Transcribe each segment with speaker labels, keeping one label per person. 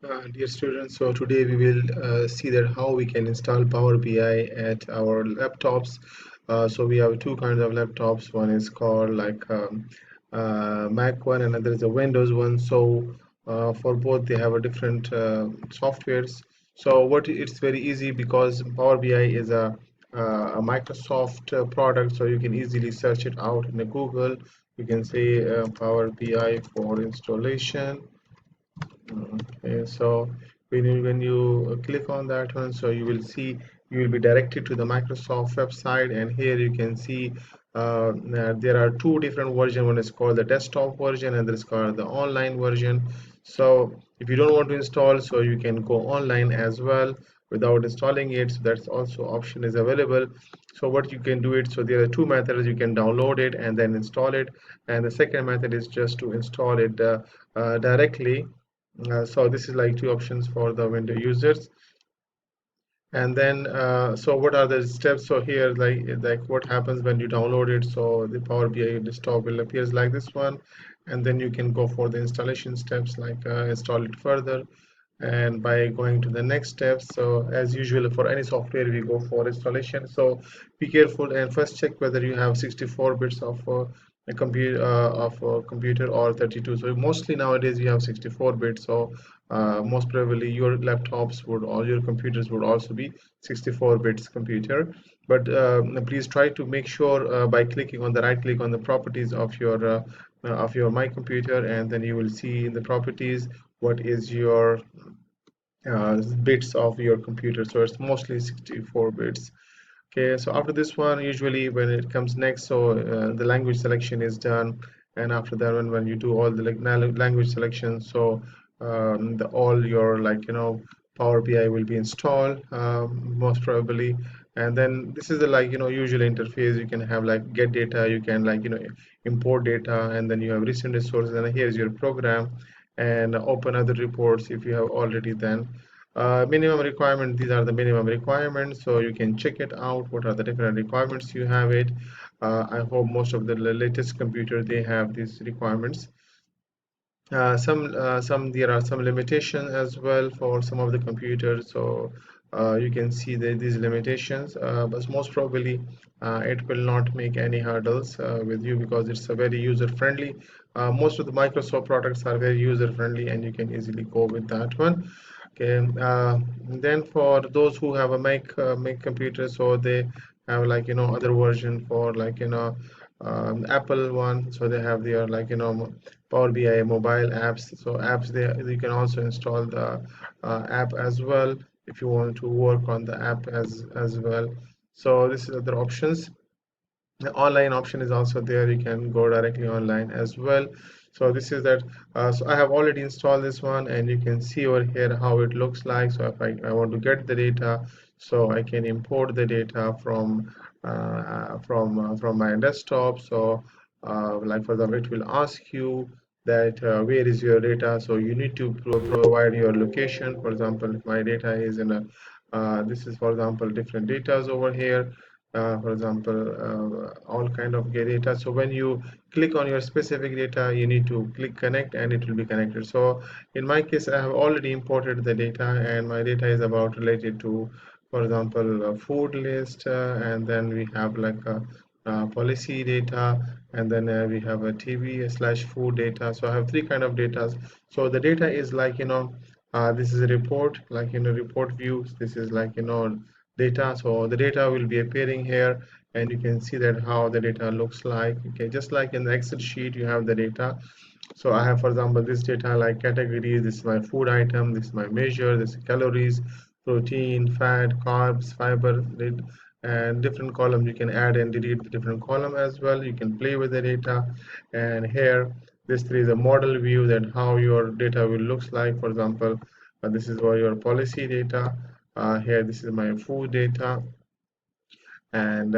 Speaker 1: Dear students, so today we will see that how we can install Power BI at our laptops. So we have two kinds of laptops. One is called Mac one, and another is a Windows one. So for both, they have a different softwares. So what it's very easy because Power BI is a Microsoft product, so you can easily search it out in a Google. You can say Power BI for installation. Okay, so when you click on that one, so you will see you will be directed to the Microsoft website, and here you can see there are two different versions. One is called the desktop version, and there is called the online version. So if you don't want to install, so you can go online as well without installing it. So that's also option is available. So what you can do it. So there are two methods. You can download it and then install it, and the second method is just to install it directly. So this is like two options for the window users. And then so what are the steps? So here like what happens when you download it, so the Power BI desktop will appears like this one, and then you can go for the installation steps, like install it further, and by going to the next steps. So as usual for any software, we go for installation. So be careful and first check whether you have 64 bits of a computer or 32. So mostly nowadays you have 64 bits. So most probably your laptops would, all your computers would also be 64 bits computer. But please try to make sure by clicking on the right click on the properties of your my computer, and then you will see in the properties what is your bits of your computer. So it's mostly 64 bits. Okay, so after this one, usually when it comes next, so the language selection is done, and after that one, when you do all the language selection, so all your Power BI will be installed, most probably. And then this is the usual interface. You can have like get data, you can import data, and then you have recent resources, and here's your program, and open other reports if you have already then. Minimum requirement, these are the minimum requirements, so you can check it out what are the different requirements you have it. I hope most of the latest computer they have these requirements. Some there are some limitations as well for some of the computers, so you can see these limitations, but most probably it will not make any hurdles with you because it's a very user friendly. Most of the Microsoft products are very user friendly, and you can easily go with that one. Okay, then for those who have a Mac computer, so they have other version for Apple one, so they have their Power BI mobile apps. So apps there you can also install the app as well if you want to work on the app as well. So this is other options. The online option is also there. You can go directly online as well. So this is that. So I have already installed this one, and you can see over here how it looks like. So if I want to get the data, so I can import the data from my desktop. So like for example, it will ask you that where is your data, so you need to provide your location. For example, if my data is in a this is for example different datas over here, for example all kind of data. So when you click on your specific data, you need to click connect, and it will be connected. So in my case, I have already imported the data, and my data is about related to, for example, a food list, and then we have policy data, and then we have a TV/food data. So I have three kind of data. So the data is this is a report, report views. This is data. So the data will be appearing here, and you can see that how the data looks like. Okay, just like in the Excel sheet, you have the data. So I have, for example, this data like categories. This is my food item. This is my measure. This is calories, protein, fat, carbs, fiber, and different columns. You can add and delete the different column as well. You can play with the data, and here this is a model view that how your data will looks like. For example, this is for your policy data. Here, this is my food data, and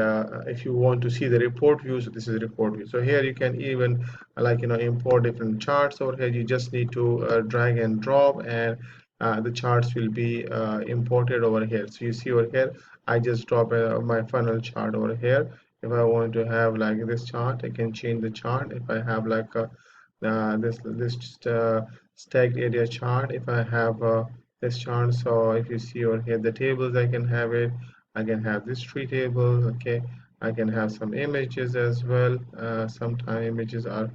Speaker 1: if you want to see the report view, so this is report view. So here you can even import different charts over here. You just need to drag and drop, and the charts will be imported over here. So you see over here, I just drop my funnel chart over here. If I want to have like this chart, I can change the chart. If I have this stacked area chart. If I have this chart, so if you see over here the tables, I can have it. I can have this tree table. Okay, I can have some images as well. Sometimes images are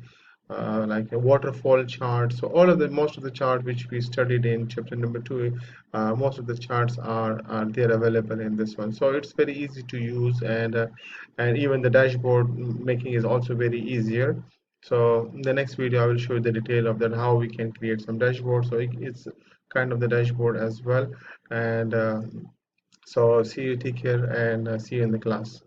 Speaker 1: like a waterfall chart. So all of the most of the chart which we studied in chapter number 2, most of the charts are there available in this one. So it's very easy to use, and even the dashboard making is also very easier. So in the next video I will show you the detail of that, how we can create some dashboard. So it's kind of the dashboard as well. And so see you, take care, and see you in the class.